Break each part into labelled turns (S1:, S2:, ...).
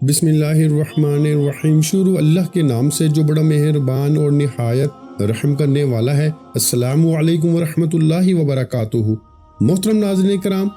S1: بسم اللہ الرحمن الرحیم۔ شروع اللہ کے نام سے جو بڑا مہربان اور نہایت رحم کرنے والا ہے۔ السلام علیکم ورحمۃ اللہ وبرکاتہ۔ محترم ناظرین کرام،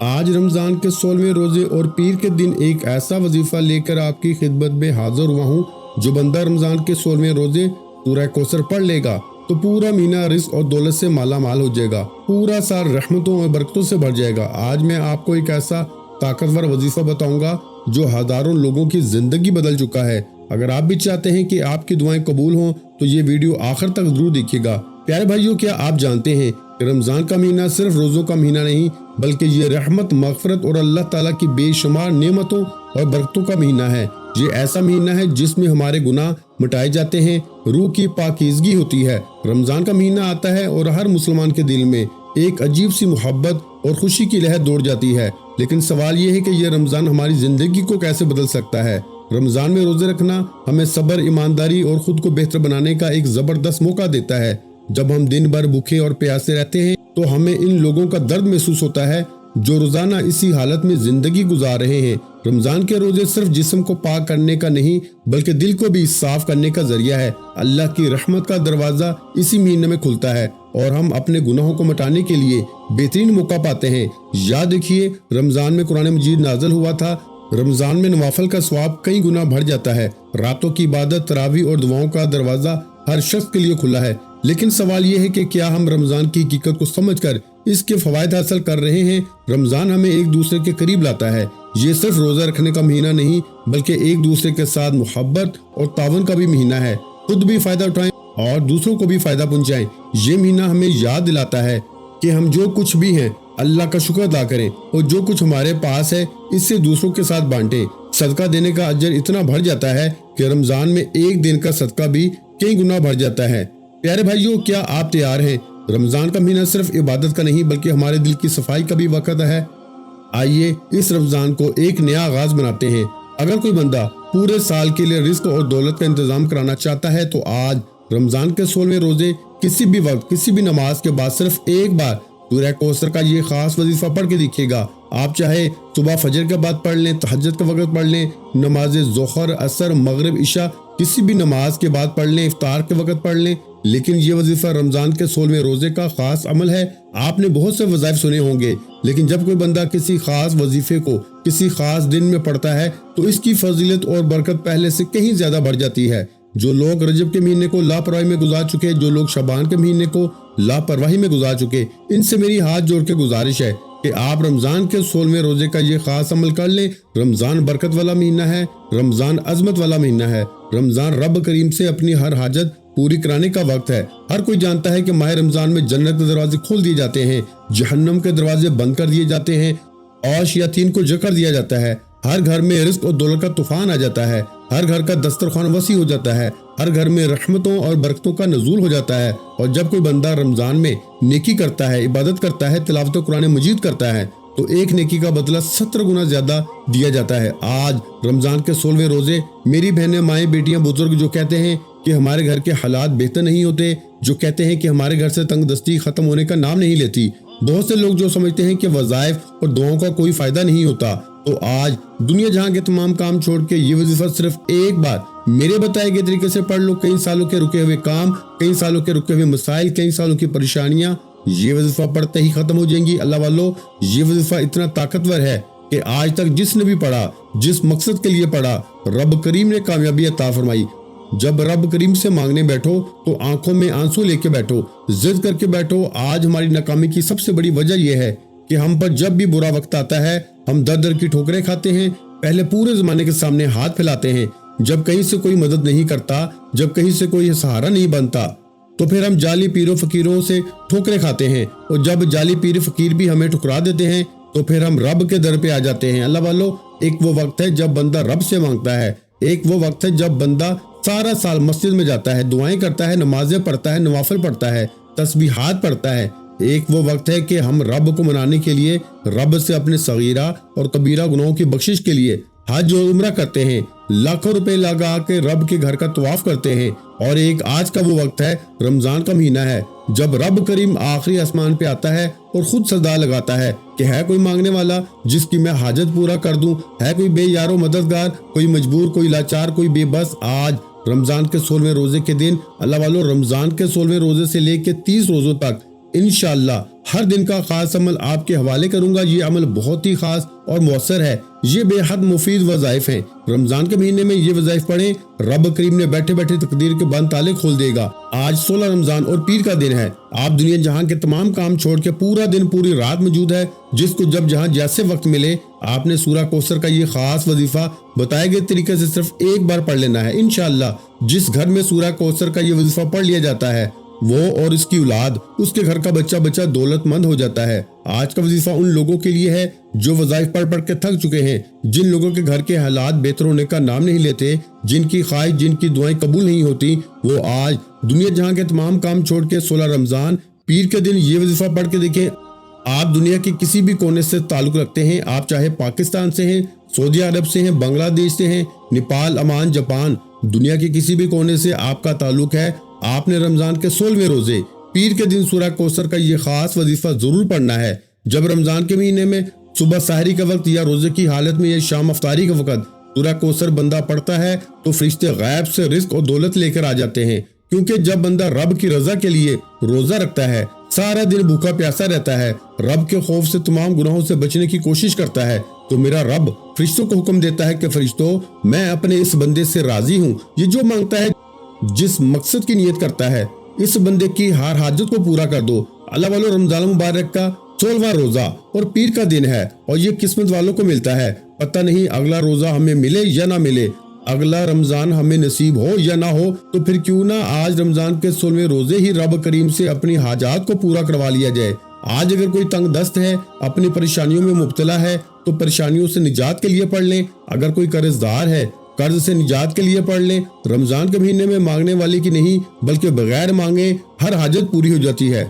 S1: آج رمضان کے 16ویں روزے اور پیر کے دن ایک ایسا وظیفہ لے کر آپ کی خدمت میں حاضر ہوا ہوں۔ جو بندہ رمضان کے 16ویں روزے سورہ کوثر پڑھ لے گا تو پورا مہینہ رزق اور دولت سے مالا مال ہو جائے گا، پورا سال رحمتوں اور برکتوں سے بھر جائے گا۔ آج میں آپ کو ایک ایسا طاقتور وظیفہ بتاؤں گا جو ہزاروں لوگوں کی زندگی بدل چکا ہے۔ اگر آپ بھی چاہتے ہیں کہ آپ کی دعائیں قبول ہوں تو یہ ویڈیو آخر تک ضرور دیکھیے گا۔ پیارے بھائیوں، کیا آپ جانتے ہیں کہ رمضان کا مہینہ صرف روزوں کا مہینہ نہیں بلکہ یہ رحمت، مغفرت اور اللہ تعالیٰ کی بے شمار نعمتوں اور برکتوں کا مہینہ ہے۔ یہ ایسا مہینہ ہے جس میں ہمارے گناہ مٹائے جاتے ہیں، روح کی پاکیزگی ہوتی ہے۔ رمضان کا مہینہ آتا ہے اور ہر مسلمان کے دل میں ایک عجیب سی محبت اور خوشی کی لہر دوڑ جاتی ہے۔ لیکن سوال یہ ہے کہ یہ رمضان ہماری زندگی کو کیسے بدل سکتا ہے؟ رمضان میں روزے رکھنا ہمیں صبر، ایمانداری اور خود کو بہتر بنانے کا ایک زبردست موقع دیتا ہے۔ جب ہم دن بھر بھوکے اور پیاسے رہتے ہیں تو ہمیں ان لوگوں کا درد محسوس ہوتا ہے جو روزانہ اسی حالت میں زندگی گزار رہے ہیں۔ رمضان کے روزے صرف جسم کو پاک کرنے کا نہیں بلکہ دل کو بھی صاف کرنے کا ذریعہ ہے۔ اللہ کی رحمت کا دروازہ اسی مہینے میں کھلتا ہے اور ہم اپنے گناہوں کو مٹانے کے لیے بہترین موقع پاتے ہیں۔ یاد رکھیے، رمضان میں قرآن مجید نازل ہوا تھا۔ رمضان میں نوافل کا ثواب کئی گنا بڑھ جاتا ہے۔ راتوں کی عبادت، تراویح اور دعاؤں کا دروازہ ہر شخص کے لیے کھلا ہے۔ لیکن سوال یہ ہے کہ کیا ہم رمضان کی حقیقت کو سمجھ کر اس کے فوائد حاصل کر رہے ہیں؟ رمضان ہمیں ایک دوسرے کے قریب لاتا ہے۔ یہ صرف روزہ رکھنے کا مہینہ نہیں بلکہ ایک دوسرے کے ساتھ محبت اور تعاون کا بھی مہینہ ہے۔ خود بھی فائدہ اٹھائیں اور دوسروں کو بھی فائدہ پہنچائیں۔ یہ مہینہ ہمیں یاد دلاتا ہے کہ ہم جو کچھ بھی ہیں اللہ کا شکر ادا کریں اور جو کچھ ہمارے پاس ہے اس سے دوسروں کے ساتھ بانٹیں۔ صدقہ دینے کا اجر اتنا بڑھ جاتا ہے کہ رمضان میں ایک دن کا صدقہ بھی کئی گنا بڑھ جاتا ہے۔ پیارے بھائیوں، کیا آپ تیار ہیں؟ رمضان کا مہینہ صرف عبادت کا نہیں بلکہ ہمارے دل کی صفائی کا بھی وقت ہے۔ آئیے اس رمضان کو ایک نیا آغاز بناتے ہیں۔ اگر کوئی بندہ پورے سال کے لیے رزق اور دولت کا انتظام کرانا چاہتا ہے تو آج رمضان کے 16ویں روزے کسی بھی وقت، کسی بھی نماز کے بعد صرف ایک بار سورہ کوثر کا یہ خاص وظیفہ پڑھ کے دیکھیے گا۔ آپ چاہے صبح فجر کے بعد پڑھ لیں، تہجد کا وقت پڑھ لیں، نماز ظہر، عصر، مغرب، عشاء کسی بھی نماز کے بعد پڑھ لیں، افطار کے وقت پڑھ لیں۔ لیکن یہ وظیفہ رمضان کے 16ویں روزے کا خاص عمل ہے۔ آپ نے بہت سے وظائف سنے ہوں گے لیکن جب کوئی بندہ کسی خاص وظیفے کو کسی خاص دن میں پڑھتا ہے تو اس کی فضیلت اور برکت پہلے سے کہیں زیادہ بڑھ جاتی ہے۔ جو لوگ رجب کے مہینے کو لاپرواہی میں گزار چکے، جو لوگ شعبان کے مہینے کو لاپرواہی میں گزار چکے، ان سے میری ہاتھ جوڑ کے گزارش ہے کہ آپ رمضان کے 16ویں روزے کا یہ خاص عمل کر لیں۔ رمضان برکت والا مہینہ ہے، رمضان عظمت والا مہینہ ہے، رمضان رب کریم سے اپنی ہر حاجت پوری کرانے کا وقت ہے۔ ہر کوئی جانتا ہے کہ ماہ رمضان میں جنت کے دروازے کھول دیے جاتے ہیں، جہنم کے دروازے بند کر دیے جاتے ہیں اور شیاطین کو جکڑ دیا جاتا ہے۔ ہر گھر میں رزق اور دولت کا طوفان آ جاتا ہے، ہر گھر کا دسترخوان وسیع ہو جاتا ہے، ہر گھر میں رحمتوں اور برکتوں کا نزول ہو جاتا ہے۔ اور جب کوئی بندہ رمضان میں نیکی کرتا ہے، عبادت کرتا ہے، تلاوت قرآن مجید کرتا ہے تو ایک نیکی کا بدلہ 70 گنا زیادہ دیا جاتا ہے۔ آج رمضان کے 16ویں روزے میری بہنیں، مائیں، بیٹیاں، بزرگ جو کہتے ہیں کہ ہمارے گھر کے حالات بہتر نہیں ہوتے، جو کہتے ہیں کہ ہمارے گھر سے تنگ دستی ختم ہونے کا نام نہیں لیتی، بہت سے لوگ جو سمجھتے ہیں کہ وظائف اور دعاؤں کا کوئی فائدہ نہیں ہوتا، تو آج دنیا جہاں کے تمام کام چھوڑ کے یہ وظیفہ صرف ایک بار میرے بتائے گئے طریقے سے پڑھ لو۔ کئی سالوں کے رکے ہوئے کام، کئی سالوں کے رکے ہوئے مسائل، کئی سالوں کی پریشانیاں یہ وظیفہ پڑھتے ہی ختم ہو جائیں گی۔ اللہ والو، یہ وظیفہ اتنا طاقتور ہے کہ آج تک جس نے بھی پڑھا، جس مقصد کے لیے پڑھا، رب کریم نے کامیابی عطا فرمائی۔ جب رب کریم سے مانگنے بیٹھو تو آنکھوں میں آنسو لے کے بیٹھو، ضد کر کے بیٹھو۔ آج ہماری ناکامی کی سب سے بڑی وجہ یہ ہے کہ ہم پر جب بھی برا وقت آتا ہے ہم در در کی ٹھوکریں کھاتے ہیں، پہلے پورے زمانے کے سامنے ہاتھ پھیلاتے ہیں۔ جب کہیں سے کوئی مدد نہیں کرتا، جب کہیں سے کوئی سہارا نہیں بنتا تو پھر ہم جعلی پیروں فقیروں سے ٹھوکریں کھاتے ہیں، اور جب جعلی پیر فقیر بھی ہمیں ٹھکرا دیتے ہیں تو پھر ہم رب کے در پہ آ جاتے ہیں۔ اللہ والو، ایک وہ وقت ہے جب بندہ رب سے مانگتا ہے، ایک وہ وقت ہے جب بندہ سارا سال مسجد میں جاتا ہے، دعائیں کرتا ہے، نمازیں پڑھتا ہے، نوافل پڑھتا ہے، تسبیحات پڑھتا ہے۔ ایک وہ وقت ہے کہ ہم رب کو منانے کے لیے، رب سے اپنے صغیرہ اور کبیرہ گناہوں کی بخشش کے لیے حج اور عمرہ کرتے ہیں، لاکھوں روپے لگا کے رب کے گھر کا طواف کرتے ہیں، اور ایک آج کا وہ وقت ہے، رمضان کا مہینہ ہے، جب رب کریم آخری آسمان پہ آتا ہے اور خود صدا لگاتا ہے کہ ہے کوئی مانگنے والا جس کی میں حاجت پورا کر دوں، ہے کوئی بے یار و مددگار، کوئی مجبور، کوئی لاچار، کوئی بے بس۔ آج رمضان کے 16ویں روزے کے دن اللہ والو، رمضان کے 16ویں روزے سے لے کے 30 روزوں تک انشاءاللہ ہر دن کا خاص عمل آپ کے حوالے کروں گا۔ یہ عمل بہت ہی خاص اور مؤثر ہے، یہ بے حد مفید وظائف ہیں۔ رمضان کے مہینے میں یہ وظائف پڑھیں، رب کریم نے بیٹھے بیٹھے تقدیر کے بند تالے کھول دے گا۔ آج 16 رمضان اور پیر کا دن ہے، آپ دنیا جہاں کے تمام کام چھوڑ کے پورا دن پوری رات موجود ہے، جس کو جب جہاں جیسے وقت ملے آپ نے سورہ کوثر کا یہ خاص وظیفہ بتائے گئے طریقے سے صرف ایک بار پڑھ لینا ہے۔ انشاءاللہ جس گھر میں سورہ کوثر کا یہ وظیفہ پڑھ لیا جاتا ہے، وہ اور اس کی اولاد، اس کے گھر کا بچہ دولت مند ہو جاتا ہے۔ آج کا وظیفہ ان لوگوں کے لیے ہے جو وظائف پڑھ کے تھک چکے ہیں، جن لوگوں کے گھر کے حالات بہتر ہونے کا نام نہیں لیتے، جن کی خواہش، جن کی دعائیں قبول نہیں ہوتی، وہ آج دنیا جہاں کے تمام کام چھوڑ کے 16 رمضان پیر کے دن یہ وظیفہ پڑھ کے دیکھیں۔ آپ دنیا کے کسی بھی کونے سے تعلق رکھتے ہیں، آپ چاہے پاکستان سے ہیں، سعودی عرب سے ہیں، بنگلہ دیش سے ہیں، نیپال، عمان، جاپان، دنیا کے کسی بھی کونے سے آپ کا تعلق ہے، آپ نے رمضان کے 16ویں روزے پیر کے دن سورہ کوثر کا یہ خاص وظیفہ ضرور پڑھنا ہے۔ جب رمضان کے مہینے میں صبح سحری کا وقت یا روزے کی حالت میں یا شام افطاری کا وقت سورہ کوثر بندہ پڑھتا ہے تو فرشتے غیب سے رزق اور دولت لے کر آ جاتے ہیں، کیونکہ جب بندہ رب کی رضا کے لیے روزہ رکھتا ہے، سارا دن بھوکا پیاسا رہتا ہے، رب کے خوف سے تمام گناہوں سے بچنے کی کوشش کرتا ہے، تو میرا رب فرشتوں کو حکم دیتا ہے کہ فرشتوں، میں اپنے اس بندے سے راضی ہوں، یہ جو مانگتا ہے، جس مقصد کی نیت کرتا ہے، اس بندے کی ہر حاجت کو پورا کر دو۔ اللہ والو، رمضان مبارک کا 16واں روزہ اور پیر کا دن ہے، اور یہ قسمت والوں کو ملتا ہے۔ پتہ نہیں اگلا روزہ ہمیں ملے یا نہ ملے، اگلا رمضان ہمیں نصیب ہو یا نہ ہو، تو پھر کیوں نہ آج رمضان کے 16ویں روزے ہی رب کریم سے اپنی حاجات کو پورا کروا لیا جائے۔ آج اگر کوئی تنگ دست ہے، اپنی پریشانیوں میں مبتلا ہے، تو پریشانیوں سے نجات کے لیے پڑھ لیں۔ اگر کوئی قرض دار ہے، قرض سے نجات کے لیے پڑھ لیں۔ رمضان کے مہینے میں مانگنے والے کی نہیں بلکہ بغیر مانگے ہر حاجت پوری ہو جاتی ہے۔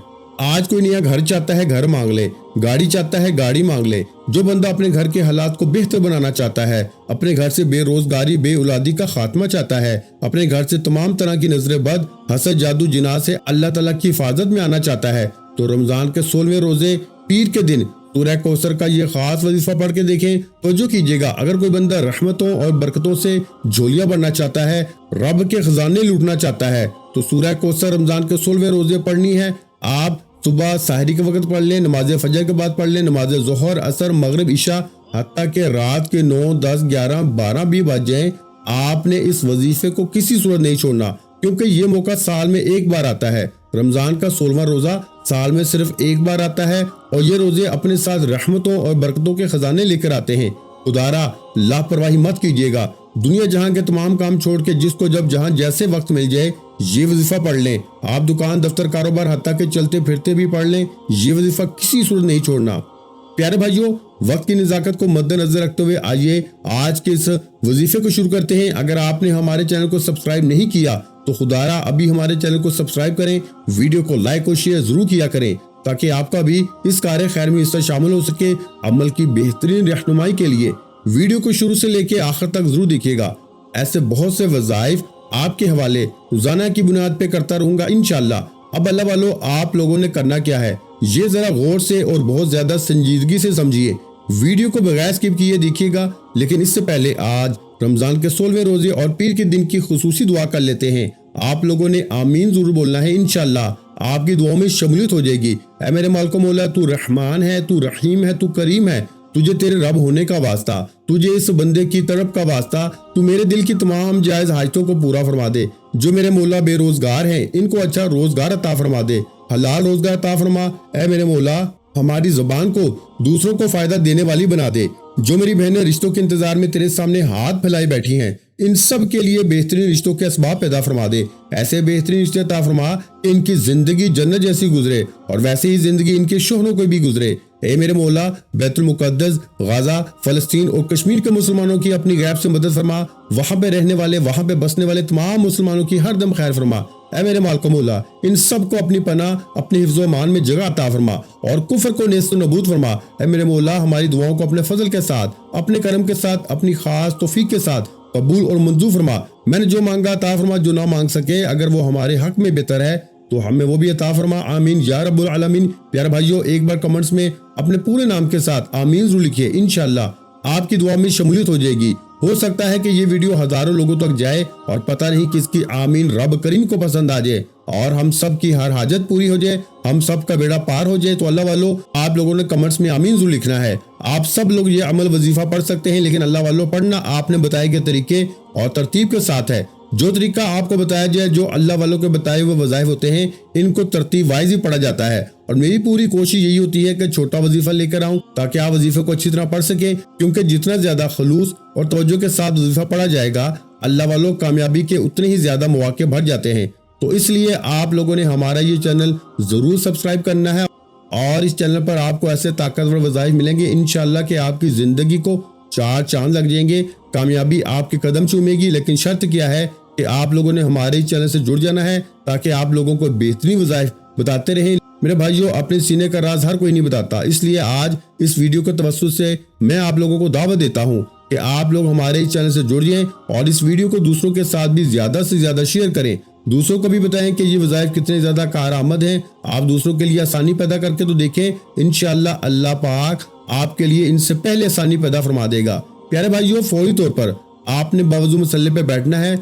S1: آج کوئی نیا گھر چاہتا ہے، گھر مانگ لے، گاڑی چاہتا ہے، گاڑی مانگ لے۔ جو بندہ اپنے گھر کے حالات کو بہتر بنانا چاہتا ہے، اپنے گھر سے بے روزگاری، بے اولادی کا خاتمہ چاہتا ہے، اپنے گھر سے تمام طرح کی نظر بد، حسد، جادو، جناح سے اللہ تعالیٰ کی حفاظت میں آنا چاہتا ہے، تو رمضان کے 16ویں روزے پیر کے دن سورہ کوثر کا یہ خاص وظیفہ پڑھ کے دیکھیں۔ توجہ کیجیے گا، اگر کوئی بندہ رحمتوں اور برکتوں سے جھولیاں بننا چاہتا ہے، رب کے خزانے لوٹنا چاہتا ہے، تو سورہ کوثر رمضان کے 16ویں روزے پڑھنی ہے۔ آپ صبح سحری کے وقت پڑھ لیں، نماز فجر کے بعد پڑھ لیں، نماز ظہر، عصر، مغرب، عشاء، حتیٰ کہ رات کے 9، 10، 11، 12 بھی بج جائیں، آپ نے اس وظیفے کو کسی صورت نہیں چھوڑنا، کیونکہ یہ موقع سال میں ایک بار آتا ہے۔ رمضان کا 16واں روزہ سال میں صرف ایک بار آتا ہے، اور یہ روزے اپنے ساتھ رحمتوں اور برکتوں کے خزانے لے کر آتے ہیں۔ خدارا لاپرواہی مت کیجیے گا، دنیا جہاں کے تمام کام چھوڑ کے جس کو جب جہاں جیسے وقت مل جائے یہ وظیفہ پڑھ لیں۔ آپ دکان، دفتر، کاروبار، حتیٰ کہ چلتے پھرتے بھی پڑھ لیں، یہ وظیفہ کسی صورت نہیں چھوڑنا۔ پیارے بھائیوں، وقت کی نزاکت کو مد نظر رکھتے ہوئے آئیے آج کے اس وظیفے کو شروع کرتے ہیں۔ اگر آپ نے ہمارے چینل کو سبسکرائب نہیں کیا تو خدارا ابھی ہمارے چینل کو سبسکرائب کریں، ویڈیو کو لائک اور شیئر ضرور کیا کریں، تاکہ آپ کا بھی اس کار خیر میں حصہ شامل ہو سکے۔ عمل کی بہترین رہنمائی کے لیے ویڈیو کو شروع سے لے کے آخر تک ضرور دیکھیے گا۔ ایسے بہت سے وظائف آپ کے حوالے روزانہ کی بنیاد پہ کرتا رہوں گا انشاءاللہ۔ اب اللہ والو، آپ لوگوں نے کرنا کیا ہے، یہ ذرا غور سے اور بہت زیادہ سنجیدگی سے سمجھیے، ویڈیو کو بغیر اسکپ کیے دیکھیے گا۔ لیکن اس سے پہلے آج رمضان کے 16ویں روزے اور پیر کے دن کی خصوصی دعا کر لیتے ہیں۔ آپ لوگوں نے آمین ضرور بولنا ہے، انشاءاللہ آپ کی دعاؤں میں شمولیت ہو جائے گی۔ اے میرے مالک و مولا، تو رحمان ہے، تو رحیم ہے، تو کریم ہے، تجھے تیرے رب ہونے کا واسطہ، تجھے اس بندے کی طرف کا واسطہ، تو میرے دل کی تمام جائز حاجتوں کو پورا فرما دے۔ جو میرے مولا بے روزگار ہیں، ان کو اچھا روزگار عطا فرما دے، حلال روزگار عطا فرما۔ اے میرے مولا، ہماری زبان کو دوسروں کو فائدہ دینے والی بنا دے۔ جو میری بہنیں رشتوں کے انتظار میں تیرے سامنے ہاتھ پھیلائے بیٹھی ہیں، ان سب کے لیے بہترین رشتوں کے اسباب پیدا فرما دے۔ ایسے بہترین رشتے عطا فرما کہ ان کی زندگی جنت جیسی گزرے، اور ویسے ہی زندگی ان کے شوہروں کو بھی گزرے۔ اے میرے مولا، بیت المقدس، غزہ، فلسطین اور کشمیر کے مسلمانوں کی اپنی غیب سے مدد فرما، وہاں پہ رہنے والے، وہاں پہ بسنے والے تمام مسلمانوں کی ہر دم خیر فرما۔ اے میرے مالک و مولا ان سب کو اپنی پناہ اپنی حفظ و امان میں جگہ عطا فرما اور کفر کو نیست و نابود فرما۔ اے میرے مولا ہماری دعاؤں کو اپنے فضل کے ساتھ اپنے کرم کے ساتھ اپنی خاص توفیق کے ساتھ قبول اور منظور فرما۔ میں نے جو مانگا عطا فرما، جو نہ مانگ سکے اگر وہ ہمارے حق میں بہتر ہے تو ہمیں وہ بھی عطا فرما، آمین یا رب العالمین۔ پیارے بھائیو ایک بار کمنٹس میں اپنے پورے نام کے ساتھ آمین ضرور لکھیے، انشاءاللہ آپ کی دعا میں شمولیت ہو جائے گی۔ ہو سکتا ہے کہ یہ ویڈیو ہزاروں لوگوں تک جائے اور پتہ نہیں کس کی آمین رب کریم کو پسند آ جائے اور ہم سب کی ہر حاجت پوری ہو جائے، ہم سب کا بیڑا پار ہو جائے۔ تو اللہ والو آپ لوگوں نے کمنٹس میں آمین ضرور لکھنا ہے۔ آپ سب لوگ یہ عمل وظیفہ پڑھ سکتے ہیں، لیکن اللہ والو پڑھنا آپ نے بتائے گئے طریقے اور ترتیب کے ساتھ ہے۔ جو طریقہ آپ کو بتایا جائے، جو اللہ والوں کے بتائے ہوئے وظائف ہوتے ہیں، ان کو ترتیب وائز ہی پڑھا جاتا ہے۔ اور میری پوری کوشش یہی ہوتی ہے کہ چھوٹا وظیفہ لے کر آؤں تاکہ آپ وظیفے کو اچھی طرح پڑھ سکیں، کیونکہ جتنا زیادہ خلوص اور توجہ کے ساتھ وظیفہ پڑھا جائے گا، اللہ والوں کامیابی کے اتنے ہی زیادہ مواقع بڑھ جاتے ہیں۔ تو اس لیے آپ لوگوں نے ہمارا یہ چینل ضرور سبسکرائب کرنا ہے اور اس چینل پر آپ کو ایسے طاقتور وظائف ملیں گے انشاءاللہ کہ آپ کی زندگی کو چار چاند لگ جائیں گے، کامیابی آپ کے قدم چومے گی۔ لیکن شرط کیا ہے کہ آپ لوگوں نے ہمارے چینل سے جڑ جانا ہے تاکہ آپ لوگوں کو بہترین وظائف بتاتے رہیں۔ میرے بھائیوں اپنے سینے کا راز ہر کوئی نہیں بتاتا، اس لیے آج اس ویڈیو کے توسط سے میں آپ لوگوں کو دعوت دیتا ہوں کہ آپ لوگ ہمارے اس چینل سے جڑ جائیں اور اس ویڈیو کو دوسروں کے ساتھ بھی زیادہ سے زیادہ شیئر کریں، دوسروں کو بھی بتائیں کہ یہ وظائف کتنے زیادہ کارآمد ہیں۔ آپ دوسروں کے لیے آسانی پیدا کر کے تو دیکھیں، انشاءاللہ اللہ پاک آپ کے لیے ان سے پہلے آسانی پیدا فرما دے گا۔ پیارے بھائیوں فوری طور پر آپ نے باوضو مصلی پہ بیٹھنا ہے۔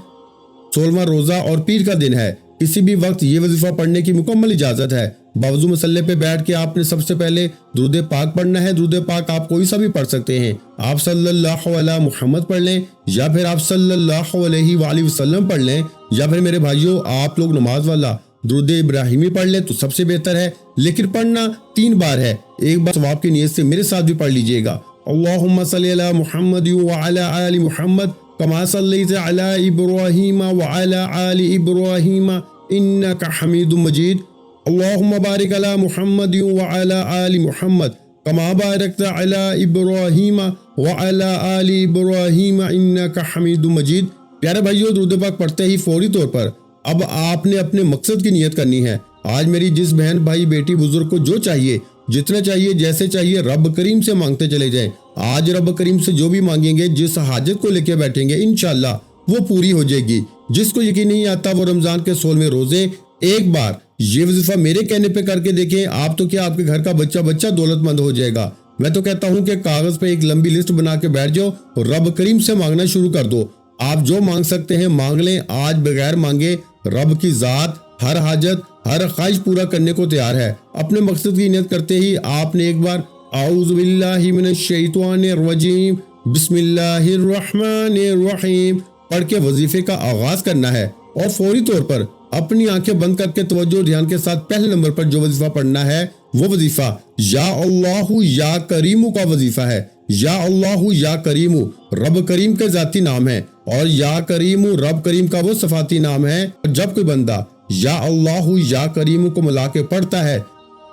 S1: 16واں روزہ اور پیر کا دن ہے، کسی بھی وقت یہ وظیفہ پڑھنے کی مکمل اجازت ہے۔ باوضو مصلی پہ بیٹھ کے آپ نے سب سے پہلے درود پاک پڑھنا ہے۔ درود پاک آپ کوئی سا بھی پڑھ سکتے ہیں، آپ صلی اللہ علیہ محمد پڑھ لیں یا پھر آپ صلی اللہ علیہ وآلہ وسلم پڑھ لیں، یا پھر میرے بھائیوں آپ لوگ نماز والا درود ابراہیمی پڑھ لیں تو سب سے بہتر ہے۔ لیکن پڑھنا 3 بار ہے، ایک بار ثواب کی نیت سے میرے ساتھ بھی پڑھ لیجئے گا۔ اللہم صلی علی محمد وعلی آل محمد کما صلیت علی ابراہیم وعلی آل ابراہیم انک حمید مجید۔ اللہم بارک علی محمد وعلی آل محمد کما بارکت علی ابراہیم وعلی آل ابراہیم انک حمید مجید۔ پیارے بھائیو درود پاک پڑھتے ہی فوری طور پر اب آپ نے اپنے مقصد کی نیت کرنی ہے۔ آج میری جس بہن بھائی بیٹی بزرگ کو جو چاہیے، جتنا چاہیے، جیسے چاہیے، رب کریم سے مانگتے چلے جائیں۔ آج رب کریم سے جو بھی مانگیں گے، جس حاجت کو لے کے بیٹھیں گے، انشاءاللہ وہ پوری ہو جائے گی۔ جس کو یقین نہیں آتا وہ رمضان کے 16ویں روزے ایک بار یہ وظیفہ میرے کہنے پہ کر کے دیکھیں، آپ تو کیا آپ کے گھر کا بچہ دولت مند ہو جائے گا۔ میں تو کہتا ہوں کہ کاغذ پہ ایک لمبی لسٹ بنا کے بیٹھ جاؤ اور رب کریم سے مانگنا شروع کر دو۔ آپ جو مانگ سکتے ہیں مانگ لیں۔ آج بغیر مانگے رب کی ذات ہر حاجت ہر خواہش پورا کرنے کو تیار ہے۔ اپنے مقصد کی نیت کرتے ہی آپ نے ایک بار اعوذ باللہ من الشیطان الرجیم بسم اللہ الرحمن الرحیم پڑھ کے وظیفے کا آغاز کرنا ہے، اور فوری طور پر اپنی آنکھیں بند کر کے توجہ اور دھیان کے ساتھ پہلے نمبر پر جو وظیفہ پڑھنا ہے وہ وظیفہ یا اللہ یا کریم کا وظیفہ ہے۔ یا اللہ یا کریم رب کریم کے ذاتی نام ہے، اور یا کریم رب کریم کا وہ صفاتی نام ہے۔ جب کوئی بندہ یا اللہ یا کریم کو ملا کے پڑھتا ہے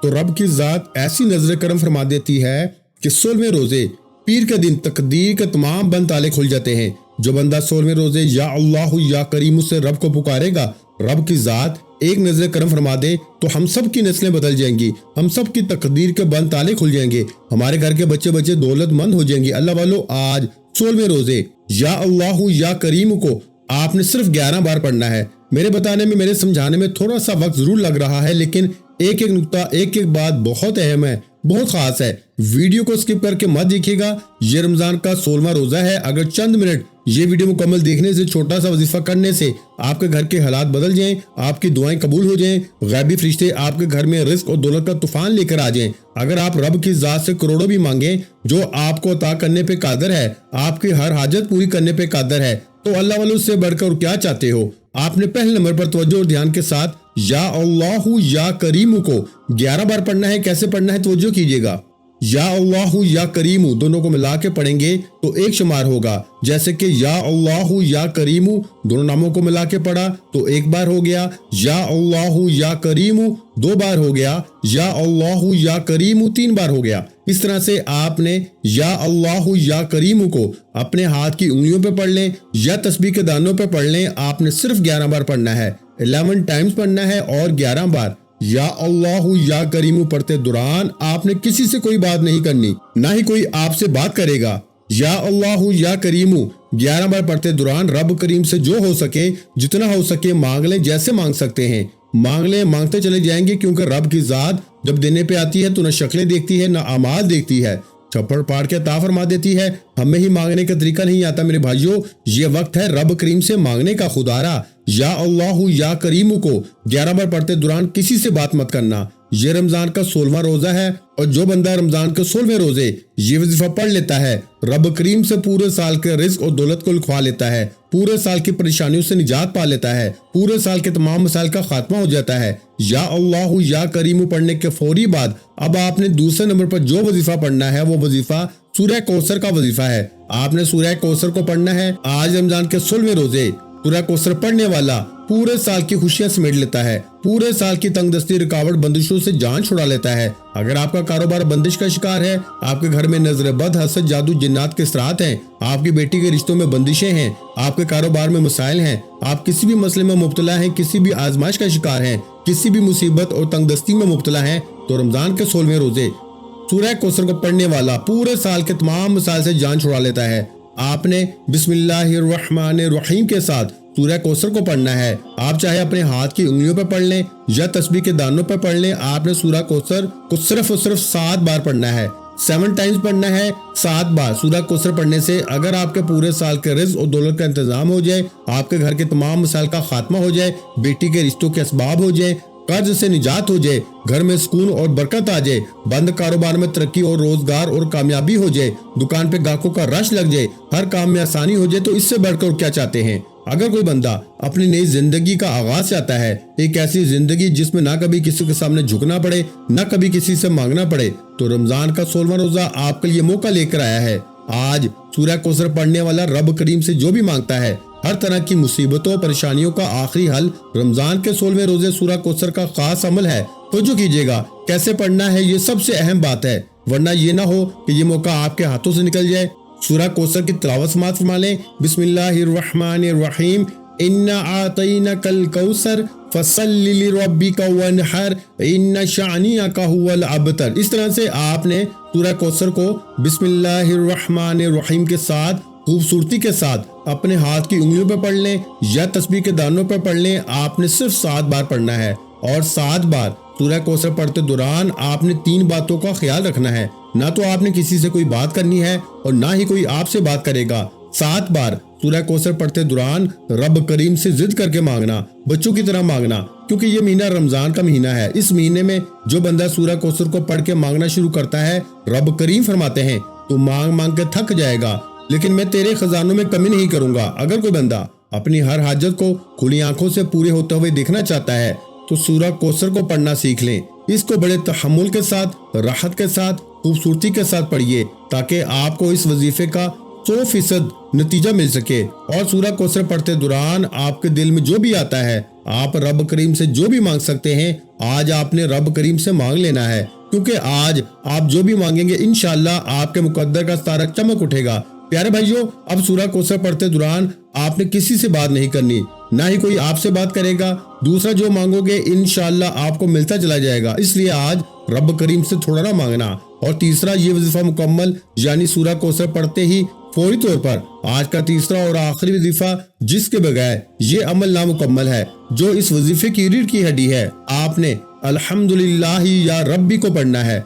S1: تو رب کی ذات ایسی نظر کرم فرما دیتی ہے کہ 16ویں روزے پیر کے دن تقدیر کے تمام بند تالے کھل جاتے ہیں۔ جو بندہ 16ویں روزے یا اللہ یا کریم سے رب کو پکارے گا، رب کی ذات ایک نظر کرم فرما دے تو ہم سب کی نسلیں بدل جائیں گی، ہم سب کی تقدیر کے بند تالے کھل جائیں گے، ہمارے گھر کے بچے دولت مند ہو جائیں گے۔ اللہ والو آج 16ویں روزے یا اللہ یا کریم کو آپ نے صرف 11 بار پڑھنا ہے۔ میرے بتانے میں، میرے سمجھانے میں تھوڑا سا وقت ضرور لگ رہا ہے، لیکن ایک ایک نقطہ، ایک ایک بات بہت اہم ہے، بہت خاص ہے۔ ویڈیو کو سکپ کر کے مت دیکھیے گا۔ یہ رمضان کا 16واں روزہ ہے۔ اگر چند منٹ یہ ویڈیو مکمل دیکھنے سے، چھوٹا سا وظیفہ کرنے سے آپ کے گھر کے حالات بدل جائیں، آپ کی دعائیں قبول ہو جائیں، غیبی فرشتے آپ کے گھر میں رزق اور دولت کا طوفان لے کر آ جائیں، اگر آپ رب کی ذات سے کروڑوں بھی مانگیں جو آپ کو عطا کرنے پہ قادر ہے، آپ کی ہر حاجت پوری کرنے پہ قادر ہے، تو اللہ والوں سے بڑھ کر کیا چاہتے ہو؟ آپ نے پہلے نمبر پر توجہ اور دھیان کے ساتھ یا اللہ یا کریم کو 11 بار پڑھنا ہے۔ کیسے پڑھنا ہے توجہ کیجیے گا۔ یا اللہ یا کریم دونوں کو ملا کے پڑھیں گے تو ایک شمار ہوگا، جیسے کہ یا اللہ یا کریم دونوں ناموں کو ملا کے پڑھا تو ایک بار ہو گیا، یا اللہ یا کریم 2 بار ہو گیا، یا اللہ یا کریم 3 بار ہو گیا۔ اس طرح سے آپ نے یا اللہ یا کریم کو اپنے ہاتھ کی انگلیوں پہ پڑھ لیں یا تسبیح کے دانوں پہ پڑھ لیں، آپ نے صرف 11 بار پڑھنا ہے، 11 ٹائمز پڑھنا ہے اور 11 بار یا اللہ یا کریم پڑھتے دوران آپ نے کسی سے کوئی بات نہیں کرنی، نہ ہی کوئی آپ سے بات کرے گا۔ یا اللہ یا کریم 11 بار پڑھتے دوران رب کریم سے جو ہو سکے جتنا ہو سکے مانگ لیں، جیسے مانگ سکتے ہیں مانگ لیں، مانگتے چلے جائیں گے، کیونکہ رب کی ذات جب دینے پہ آتی ہے تو نہ شکلیں دیکھتی ہے نہ اعمال دیکھتی ہے، چھپڑ پاڑ کے عطا فرما دیتی ہے۔ ہمیں ہی مانگنے کا طریقہ نہیں آتا میرے بھائیوں، یہ وقت ہے رب کریم سے مانگنے کا۔ خدارا یا اللہ یا کریم کو 11 بار پڑھتے دوران کسی سے بات مت کرنا۔ یہ رمضان کا 16واں روزہ ہے اور جو بندہ رمضان کے 16ویں روزے یہ وظیفہ پڑھ لیتا ہے رب کریم سے پورے سال کے رزق اور دولت کو لکھوا لیتا ہے، پورے سال کی پریشانیوں سے نجات پا لیتا ہے، پورے سال کے تمام مسائل کا خاتمہ ہو جاتا ہے۔ یا اللہ یا کریم پڑھنے کے فوری بعد اب آپ نے دوسرے نمبر پر جو وظیفہ پڑھنا ہے وہ وظیفہ سورہ کوثر کا وظیفہ ہے۔ آپ نے سورہ کوثر کو پڑھنا ہے۔ آج رمضان کے 16ویں روزے سورہ کوثر پڑھنے والا پورے سال کی خوشیاں سمیٹ لیتا ہے، پورے سال کی تنگ دستی رکاوٹ بندشوں سے جان چھڑا لیتا ہے۔ اگر آپ کا کاروبار بندش کا شکار ہے، آپ کے گھر میں نظر بد، حسد، جادو، جنات کے اثرات ہیں، آپ کی بیٹی کے رشتوں میں بندشیں ہیں، آپ کے کاروبار میں مسائل ہیں، آپ کسی بھی مسئلے میں مبتلا ہیں، کسی بھی آزمائش کا شکار ہیں، کسی بھی مصیبت اور تنگ دستی میں مبتلا ہیں، تو رمضان کے 16ویں روزے سورہ کوثر کو پڑھنے والا پورے سال کے تمام مسائل سے جان چھڑا لیتا ہے۔ آپ نے بسم اللہ الرحمن الرحیم کے ساتھ سورہ کوثر کو پڑھنا ہے۔ آپ چاہے اپنے ہاتھ کی انگلیوں پہ پڑھ لیں یا تسبیح کے دانوں پہ پڑھ لیں، آپ نے سورہ کوثر کو صرف اور صرف 7 بار پڑھنا ہے، 7 ٹائمز پڑھنا ہے۔ 7 بار سورہ کوثر پڑھنے سے اگر آپ کے پورے سال کے رزق اور دولت کا انتظام ہو جائے، آپ کے گھر کے تمام مسائل کا خاتمہ ہو جائے، بیٹی کے رشتوں کے اسباب ہو جائے، قرض سے نجات ہو جائے، گھر میں سکون اور برکت آ جائے، بند کاروبار میں ترقی اور روزگار اور کامیابی ہو جائے، دکان پہ گاہکوں کا رش لگ جائے، ہر کام میں آسانی ہو جائے، تو اس سے بڑھ کر کیا چاہتے ہیں؟ اگر کوئی بندہ اپنی نئی زندگی کا آغاز چاہتا ہے، ایک ایسی زندگی جس میں نہ کبھی کسی کے سامنے جھکنا پڑے، نہ کبھی کسی سے مانگنا پڑے، تو رمضان کا 16واں روزہ آپ کے لیے موقع لے کر آیا ہے۔ آج سورہ کوثر پڑھنے والا رب کریم سے جو بھی مانگتا ہے، ہر طرح کی مصیبتوں پریشانیوں کا آخری حل رمضان کے 16ویں روزے سورہ کوثر کا خاص عمل ہے۔ توجہ کیجیے گا، کیسے پڑھنا ہے یہ سب سے اہم بات ہے، ورنہ یہ نہ ہو کہ یہ موقع آپ کے ہاتھوں سے نکل جائے۔ سورہ کوثر کی تلاوت سماعت فرما لیں۔ بسم اللہ الرحمن الرحیم، انا اعطیناک الکوثر فصلی لربک وانحر ان شانئک ھو الابتر۔ اس طرح سے آپ نے سورہ کوثر کو بسم اللہ الرحمن الرحیم کے ساتھ خوبصورتی کے ساتھ اپنے ہاتھ کی انگلیوں پہ پڑھ لیں یا تسبیح کے دانوں پہ پڑھ لیں۔ آپ نے صرف 7 بار پڑھنا ہے، اور 7 بار سورہ کوثر پڑھتے دوران آپ نے 3 باتوں کا خیال رکھنا ہے، نہ تو آپ نے کسی سے کوئی بات کرنی ہے اور نہ ہی کوئی آپ سے بات کرے گا۔ 7 بار سورہ کوثر پڑھتے دوران رب کریم سے ضد کر کے مانگنا، بچوں کی طرح مانگنا، کیونکہ یہ مہینہ رمضان کا مہینہ ہے۔ اس مہینے میں جو بندہ سورہ کوثر کو پڑھ کے مانگنا شروع کرتا ہے، رب کریم فرماتے ہیں تو مانگ مانگ کے تھک جائے گا، لیکن میں تیرے خزانوں میں کمی نہیں کروں گا۔ اگر کوئی بندہ اپنی ہر حاجت کو کھلی آنکھوں سے پورے ہوتے ہوئے دیکھنا چاہتا ہے تو سورہ کوثر کو پڑھنا سیکھ لیں۔ اس کو بڑے تحمل کے ساتھ، راحت کے ساتھ، خوبصورتی کے ساتھ پڑھیے، تاکہ آپ کو اس وظیفے کا 100% نتیجہ مل سکے۔ اور سورہ کوثر پڑھتے دوران آپ کے دل میں جو بھی آتا ہے، آپ رب کریم سے جو بھی مانگ سکتے ہیں، آج آپ نے رب کریم سے مانگ لینا ہے، کیونکہ آج آپ جو بھی مانگیں گے انشاءاللہ آپ کے مقدر کا ستارہ چمک اٹھے گا۔ پیارے بھائیوں، اب سورہ کوثر پڑھتے دوران آپ نے کسی سے بات نہیں کرنی، نہ ہی کوئی آپ سے بات کرے گا۔ دوسرا جو مانگو گے انشاءاللہ آپ کو ملتا چلا جائے گا، اس لیے آج رب کریم سے تھوڑا نہ مانگنا۔ اور تیسرا، یہ وظیفہ مکمل یعنی سورہ کوثر پڑھتے ہی فوری طور پر آج کا تیسرا اور آخری وظیفہ، جس کے بغیر یہ عمل نامکمل ہے، جو اس وظیفے کی ریڑھ کی ہڈی ہے، آپ نے الحمدللہ یا ربی کو پڑھنا ہے۔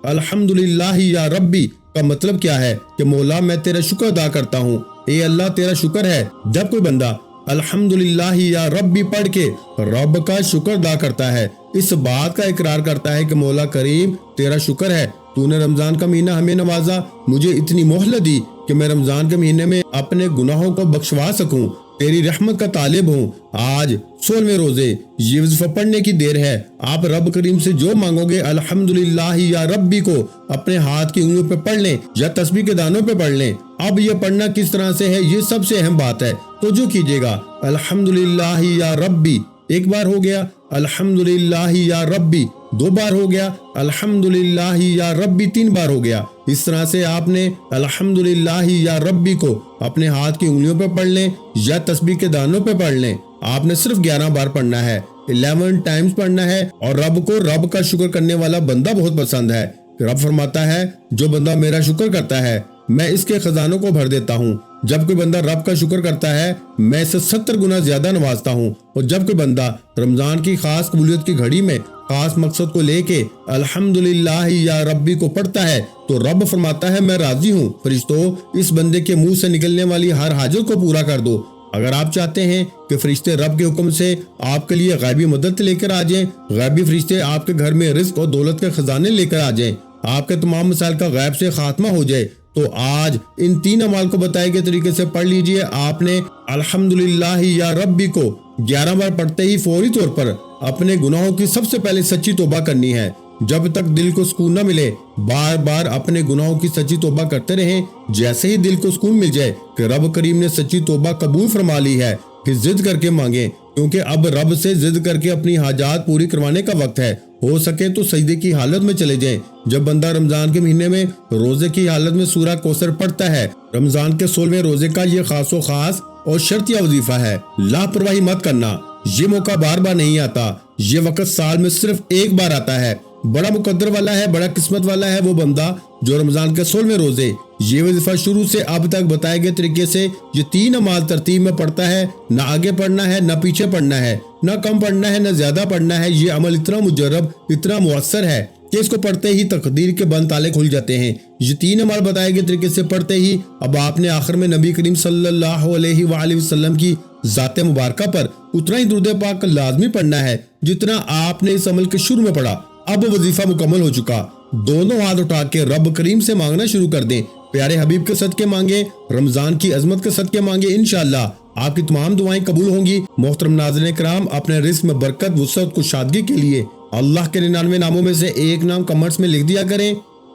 S1: الحمدللہ یا ربی کا مطلب کیا ہے کہ مولا میں تیرا شکر ادا کرتا ہوں، اے اللہ تیرا شکر ہے۔ جب کوئی بندہ الحمدللہ یا ربی پڑھ کے رب کا شکر ادا کرتا ہے، اس بات کا اقرار کرتا ہے کہ مولا کریم تیرا شکر ہے، تو نے رمضان کا مہینہ ہمیں نوازا، مجھے اتنی مہلت دی کہ میں رمضان کے مہینے میں اپنے گناہوں کو بخشوا سکوں، تیری رحمت کا طالب ہوں۔ آج 16ویں روزے، یہ وظیفہ پڑھنے کی دیر ہے۔ آپ رب کریم سے جو مانگو گے الحمدللہ یا ربی کو اپنے ہاتھ کی انگلیوں پہ پڑھ لیں یا تسبیح کے دانوں پہ پڑھ لیں۔ اب یہ پڑھنا کس طرح سے ہے، یہ سب سے اہم بات ہے، تو جو کیجیے گا الحمدللہ یا ربی ایک بار ہو گیا، الحمدللہ یا ربی 2 بار ہو گیا، الحمدللہ یا ربی 3 بار ہو گیا۔ اس طرح سے آپ نے الحمدللہ یا ربی کو اپنے ہاتھ کی انگلیوں پہ پڑھ لیں یا تسبیح کے دانوں پہ پڑھ لیں۔ آپ نے صرف 11 بار پڑھنا ہے، 11 ٹائمز پڑھنا ہے، اور رب کو رب کا شکر کرنے والا بندہ بہت پسند ہے۔ رب فرماتا ہے جو بندہ میرا شکر کرتا ہے میں اس کے خزانوں کو بھر دیتا ہوں۔ جب کوئی بندہ رب کا شکر کرتا ہے میں اسے 70 گنا زیادہ نوازتا ہوں۔ اور جب کوئی بندہ رمضان کی خاص قبولیت کی گھڑی میں خاص مقصد کو لے کے الحمدللہ یا ربی کو پڑھتا ہے تو رب فرماتا ہے میں راضی ہوں، فرشتوں اس بندے کے منہ سے نکلنے والی ہر حاجت کو پورا کر دو۔ اگر آپ چاہتے ہیں کہ فرشتے رب کے حکم سے آپ کے لیے غیبی مدد لے کر آ جائیں، غیبی فرشتے آپ کے گھر میں رزق اور دولت کے خزانے لے کر آ جائیں، آپ کے تمام مسائل کا غیب سے خاتمہ ہو جائے، تو آج ان 3 اعمال کو بتائے گئے طریقے سے پڑھ لیجئے۔ آپ نے الحمدللہ یا ربی کو 11 بار پڑھتے ہی فوری طور پر اپنے گناہوں کی سب سے پہلے سچی توبہ کرنی ہے۔ جب تک دل کو سکون نہ ملے بار بار اپنے گناہوں کی سچی توبہ کرتے رہیں۔ جیسے ہی دل کو سکون مل جائے کہ رب کریم نے سچی توبہ قبول فرما لی ہے، پھر ضد کر کے مانگیں، کیونکہ اب رب سے ضد کر کے اپنی حاجات پوری کروانے کا وقت ہے۔ ہو سکے تو سجدے کی حالت میں چلے جائیں۔ جب بندہ رمضان کے مہینے میں روزے کی حالت میں سورہ کوثر پڑھتا ہے، رمضان کے 16ویں روزے کا یہ خاص و خاص اور شرطیہ وظیفہ ہے۔ لاپرواہی مت کرنا، یہ موقع بار بار نہیں آتا، یہ وقت سال میں صرف ایک بار آتا ہے۔ بڑا مقدر والا ہے، بڑا قسمت والا ہے وہ بندہ جو رمضان کے 16ویں روزے یہ وظیفہ شروع سے اب تک بتائے گئے طریقے سے یہ 3 اعمال ترتیب میں پڑھتا ہے۔ نہ آگے پڑھنا ہے، نہ پیچھے پڑھنا ہے، نہ کم پڑھنا ہے، نہ زیادہ پڑھنا ہے۔ یہ عمل اتنا مجرب، اتنا مؤثر ہے کہ اس کو پڑھتے ہی تقدیر کے بند تالے کھل جاتے ہیں۔ یہ 3 اعمال بتائے گئے طریقے سے پڑھتے ہی اب آپ نے آخر میں نبی کریم صلی اللہ علیہ وآلہ وسلم کی ذات مبارکہ پر اتنا ہی درود پاک لازمی پڑھنا ہے جتنا آپ نے اس عمل کے شروع میں پڑھا۔ اب وظیفہ مکمل ہو چکا، دونوں ہاتھ اٹھا کے رب کریم سے مانگنا شروع کر دیں۔ پیارے حبیب کے صدقے مانگے، رمضان کی عظمت کے صدقے مانگے، انشاءاللہ آپ کی تمام دعائیں قبول ہوں گی۔ محترم ناظرین کرام، اپنے رزق میں برکت، وسعت، کشادگی کے لیے اللہ کے 99 ناموں میں سے ایک نام کمنٹس میں لکھ دیا کریں۔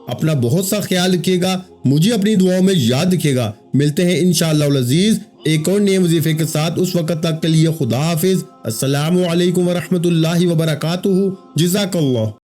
S1: اپنا بہت سا خیال رکھیے گا، مجھے اپنی دعاؤں میں یاد رکھیے گا۔ ملتے ہیں انشاءاللہ العزیز ایک اور نئے وظیفے کے ساتھ، اس وقت تک کے لیے خدا حافظ۔ السلام علیکم ورحمۃ اللہ وبرکاتہ۔ جزاک اللہ۔